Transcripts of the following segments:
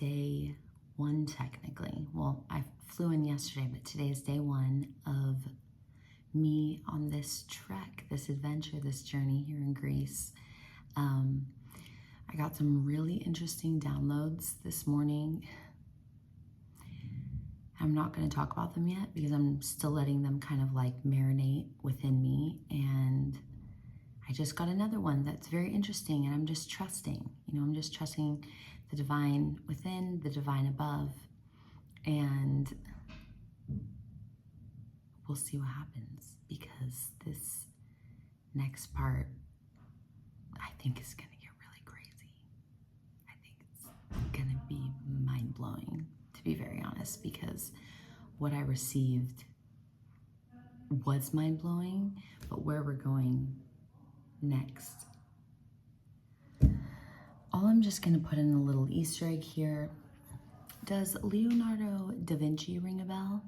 day one technically. Well, I flew in yesterday, but today is day one of me on this trek, this adventure, this journey here in Greece. I got some really interesting downloads this morning. I'm not going to talk about them yet because I'm still letting them kind of like marinate within me. And I just got another one that's very interesting, and I'm just trusting. I'm just trusting the divine within, the divine above, and we'll see what happens, because this next part I think is going to get really crazy. I think it's going to be mind-blowing, to be very honest, because what I received was mind-blowing, but where we're going next. All I'm just going to put in a little Easter egg here. Does Leonardo da Vinci ring a bell?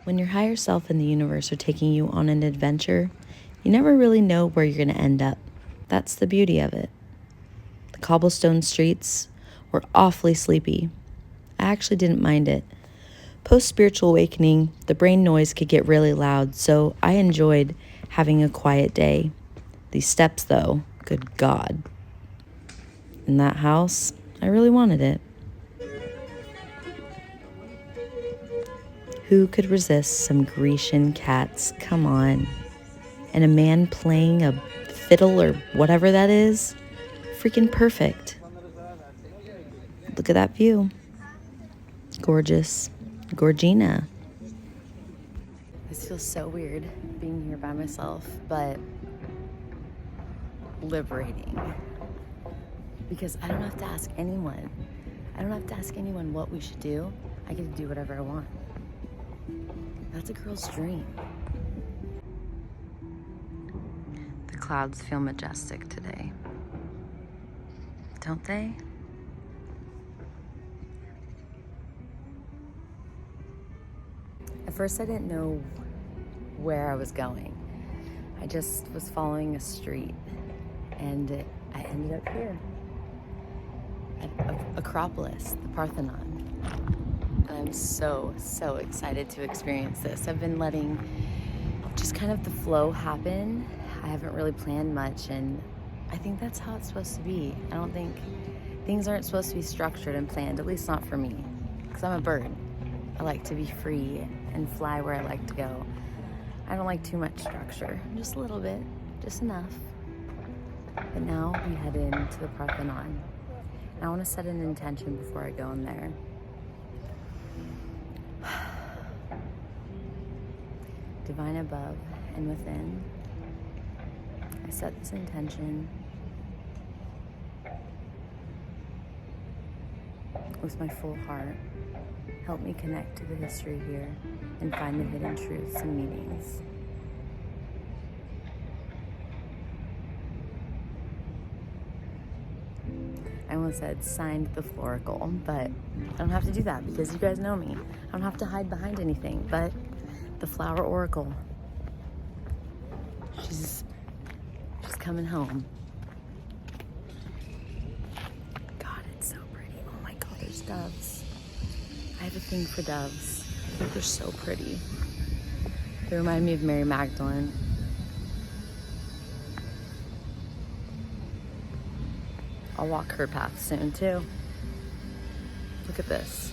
When your higher self and the universe are taking you on an adventure, you never really know where you're going to end up. That's the beauty of it. The cobblestone streets were awfully sleepy. I actually didn't mind it. Post-spiritual awakening, the brain noise could get really loud, so I enjoyed having a quiet day. These steps, though, good God. In that house, I really wanted it. Who could resist some Grecian cats? Come on. And a man playing a fiddle or whatever that is? Freaking perfect. Look at that view. Gorgeous. Gorgina. This feels so weird being here by myself, but liberating. Because I don't have to ask anyone. I don't have to ask anyone what we should do. I get to do whatever I want. That's a girl's dream. The clouds feel majestic today, don't they? At first I didn't know where I was going. I just was following a street, and I ended up here at Acropolis, the Parthenon. And I'm so excited to experience this. I've been letting just kind of the flow happen. I haven't really planned much, and I think that's how it's supposed to be. I don't think things aren't supposed to be structured and planned, at least not for me, because I'm a bird. I like to be free and fly where I like to go. I don't like too much structure, just a little bit, just enough. But now we head into the Parthenon. And I want to set an intention before I go in there. Divine above and within, I set this intention with my full heart. Help me connect to the history here and find the hidden truths and meanings. I almost said signed the Floracle, but I don't have to do that because you guys know me. I don't have to hide behind anything, but the Flower Oracle, she's coming home. God, it's so pretty. Oh my God, there's doves. I have a thing for doves. I think they're so pretty. They remind me of Mary Magdalene. I'll walk her path soon too. Look at this.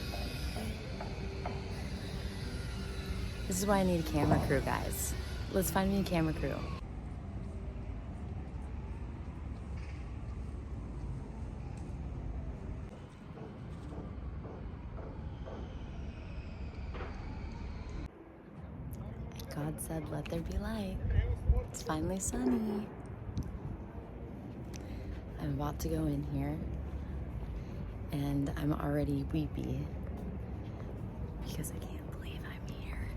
This is why I need a camera crew, guys. Let's find me a camera crew. God said, let there be light. It's finally sunny. I'm about to go in here, and I'm already weepy because I can't believe I'm here.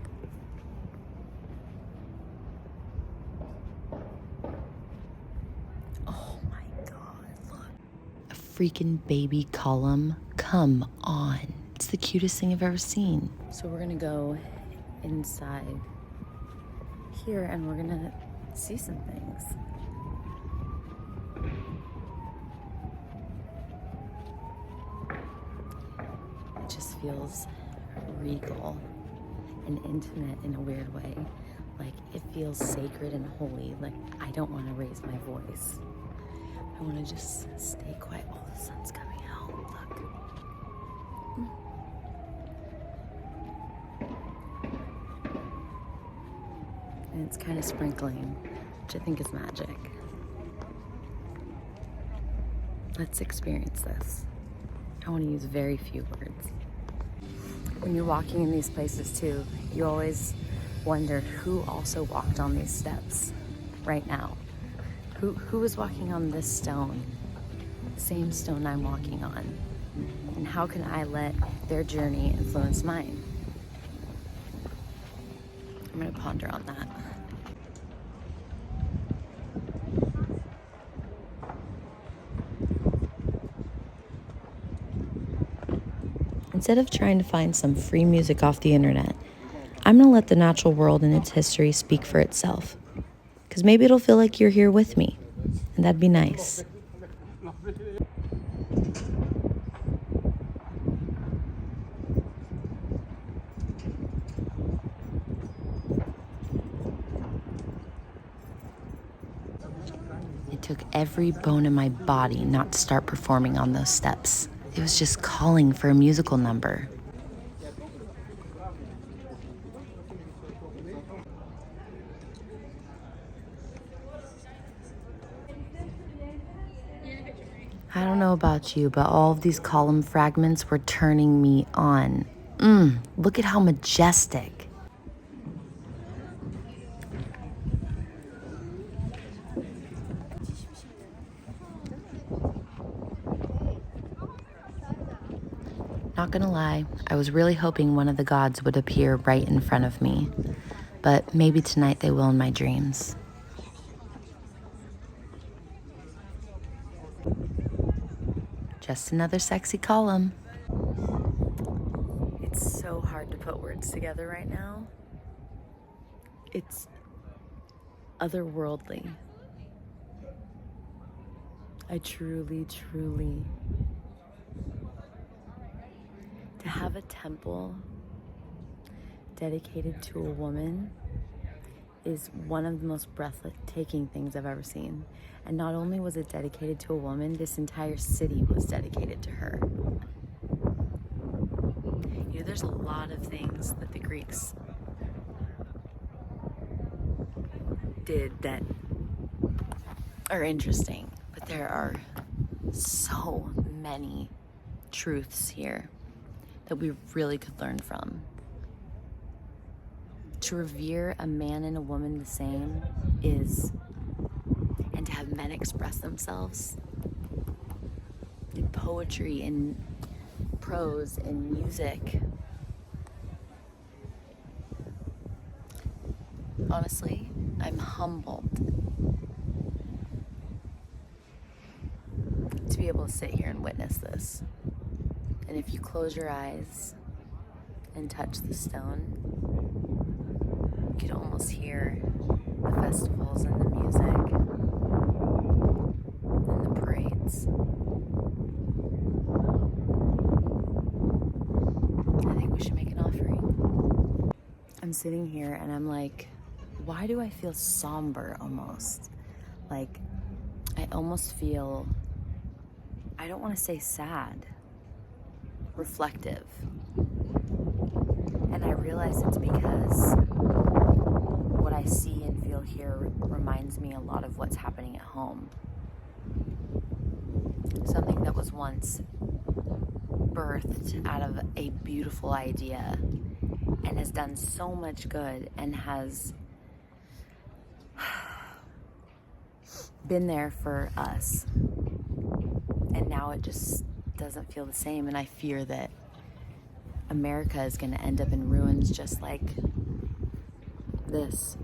Oh my God, look. A freaking baby column. Come on. It's the cutest thing I've ever seen. So we're gonna go inside here and we're gonna see some things. feels regal and intimate in a weird way. Like, it feels sacred and holy. Like, I don't want to raise my voice. I want to just stay quiet. Oh, the sun's coming out. Look. And it's kind of sprinkling, which I think is magic. Let's experience this. I want to use very few words. When you're walking in these places too, you always wonder who also walked on these steps right now. Who was walking on this stone, the same stone I'm walking on? And how can I let their journey influence mine? I'm gonna ponder on that. Instead of trying to find some free music off the internet, I'm gonna let the natural world and its history speak for itself. Because maybe it'll feel like you're here with me, and that'd be nice. It took every bone in my body not to start performing on those steps. It was just calling for a musical number. I don't know about you, but all of these column fragments were turning me on. Look at how majestic. Not gonna lie, I was really hoping one of the gods would appear right in front of me, but maybe tonight they will in my dreams. Just another sexy column. It's so hard to put words together right now. It's otherworldly. I truly, to have a temple dedicated to a woman is one of the most breathtaking things I've ever seen. And not only was it dedicated to a woman, this entire city was dedicated to her. You know, there's a lot of things that the Greeks did that are interesting, but there are so many truths here that we really could learn from. To revere a man and a woman the same is, and to have men express themselves in poetry, in prose, in music. Honestly, I'm humbled to be able to sit here and witness this. And if you close your eyes and touch the stone, you could almost hear the festivals and the music and the parades. I think we should make an offering. I'm sitting here and I'm like, why do I feel somber almost? Like, I almost feel, I don't want to say sad, reflective. And I realize it's because what I see and feel here reminds me a lot of what's happening at home. Something that was once birthed out of a beautiful idea and has done so much good and has been there for us. And now it just doesn't feel the same, and I fear that America is going to end up in ruins just like this.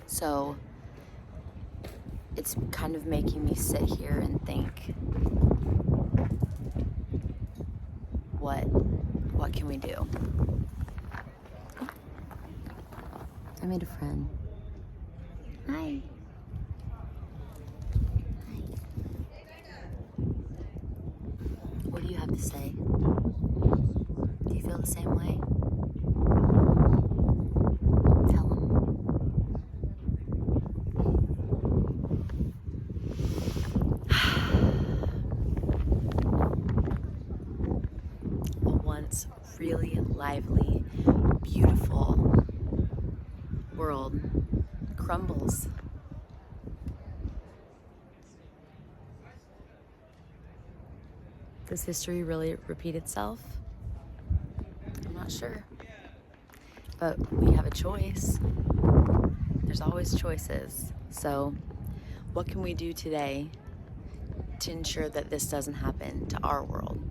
So it's kind of making me sit here and think, what can we do? I made a friend. Hi. What do you have to say? the same way? Tell them. A once really lively, beautiful world crumbles. Does history really repeat itself? I'm not sure. But we have a choice. There's always choices. So, what can we do today to ensure that this doesn't happen to our world?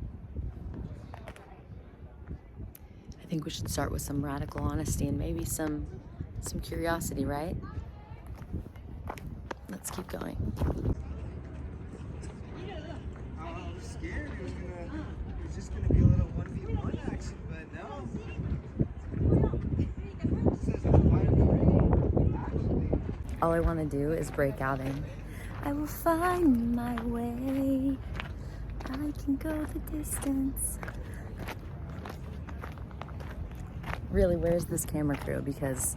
I think we should start with some radical honesty and maybe some curiosity, right? Let's keep going. I was scared it was just gonna be a little 1v1 action, but no. It says it's 5-3, actually. All I want to do is break out in, I will find my way. I can go the distance. Really, where's this camera crew? Because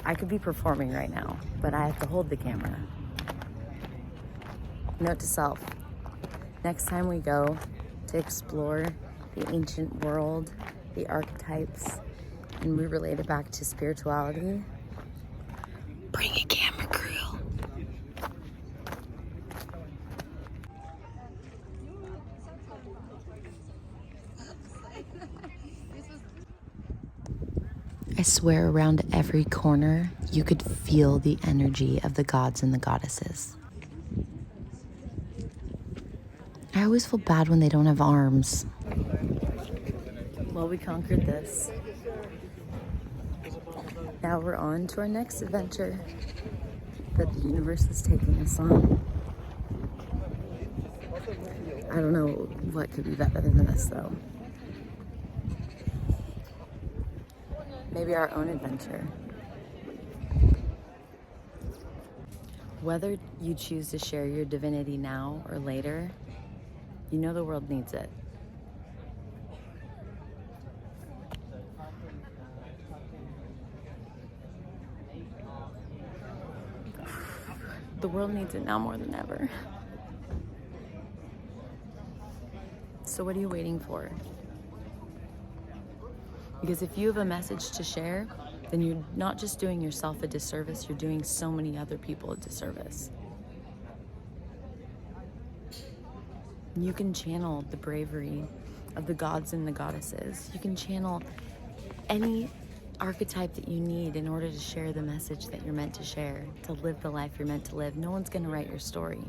I could be performing right now, but I have to hold the camera. Note to self, next time we go to explore the ancient world, the archetypes, and we relate it back to spirituality, bring a camera crew. I swear around every corner, you could feel the energy of the gods and the goddesses. I always feel bad when they don't have arms. Well, we conquered this. Now we're on to our next adventure that the universe is taking us on. I don't know what could be better than this, though. Maybe our own adventure. Whether you choose to share your divinity now or later, you know the world needs it. The world needs it now more than ever. So what are you waiting for? Because if you have a message to share, then you're not just doing yourself a disservice, you're doing so many other people a disservice. You can channel the bravery of the gods and the goddesses. You can channel any archetype that you need in order to share the message that you're meant to share, to live the life you're meant to live. No one's gonna write your story.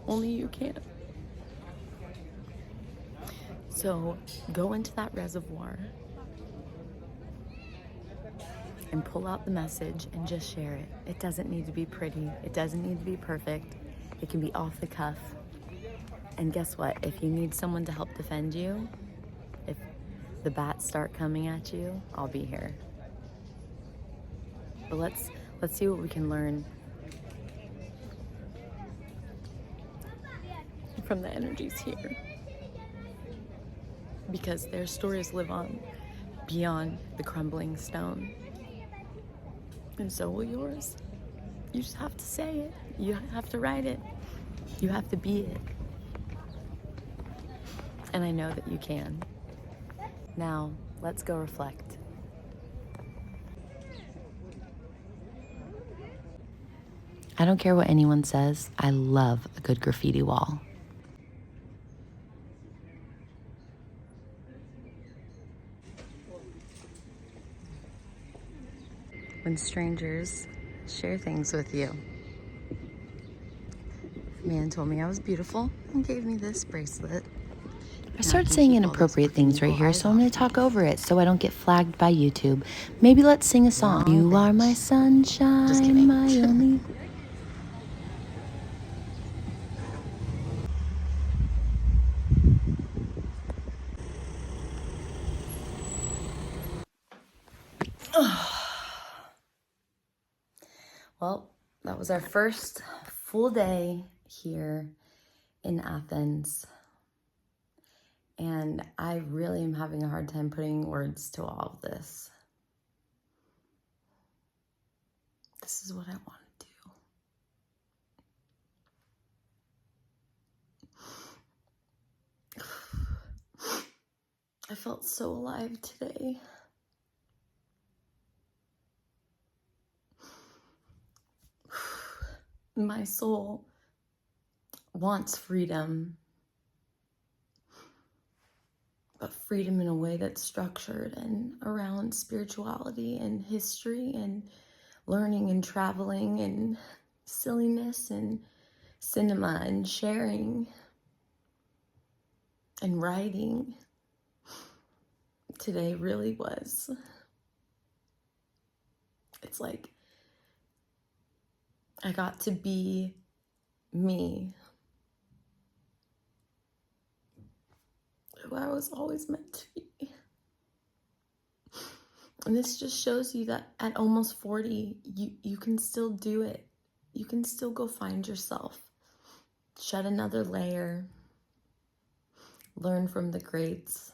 Only you can. So go into that reservoir and pull out the message and just share it. It doesn't need to be pretty. It doesn't need to be perfect. It can be off the cuff. And guess what? If you need someone to help defend you, if the bats start coming at you, I'll be here. But let's see what we can learn from the energies here. Because their stories live on beyond the crumbling stone. And so will yours. You just have to say it. You have to write it. You have to be it. And I know that you can. Now, let's go reflect. I don't care what anyone says. I love a good graffiti wall. When strangers share things with you. A man told me I was beautiful and gave me this bracelet. I started saying inappropriate things right here, so I'm going to talk over it so I don't get flagged by YouTube. Maybe let's sing a song. No, you are my sunshine, just kidding. My only... Well, that was our first full day here in Athens. And I really am having a hard time putting words to all of this. This is what I want to do. I felt so alive today. My soul wants freedom, but freedom in a way that's structured and around spirituality and history and learning and traveling and silliness and cinema and sharing and writing. Today really was. It's like I got to be me, who I was always meant to be. And this just shows you that at almost 40, you can still do it. You can still go find yourself. Shed another layer. Learn from the greats.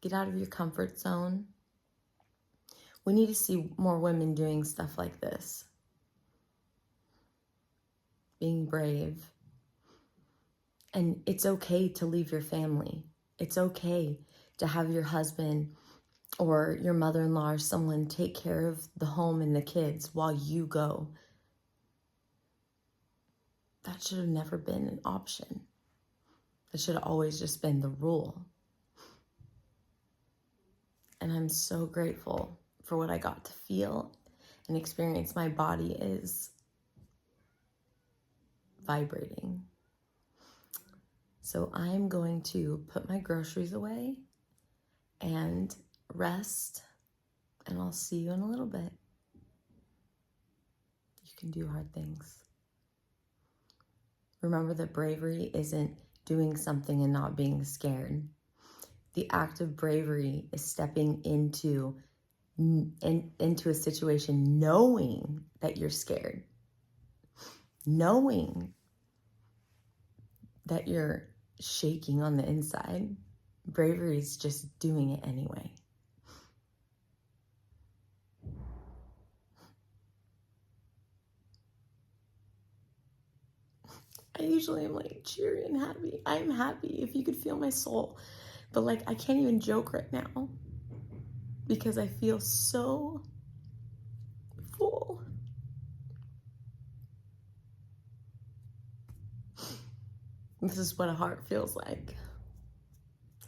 Get out of your comfort zone. We need to see more women doing stuff like this. Being brave. And it's okay to leave your family. It's okay to have your husband or your mother-in-law or someone take care of the home and the kids while you go. That should have never been an option. It should have always just been the rule. And I'm so grateful for what I got to feel and experience. My body is vibrating. So I'm going to put my groceries away and rest, and I'll see you in a little bit. You can do hard things. Remember that bravery isn't doing something and not being scared. The act of bravery is stepping into a situation knowing that you're scared, knowing that you're shaking on the inside. Bravery is just doing it anyway. I usually am like cheery and happy. I'm happy if you could feel my soul. But like, I can't even joke right now because I feel so full. This is what a heart feels like.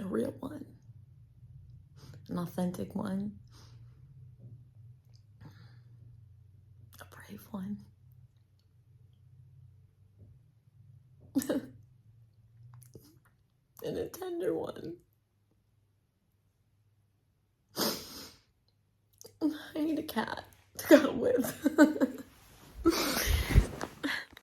A real one. An authentic one. A brave one. And a tender one. I need a cat to go with.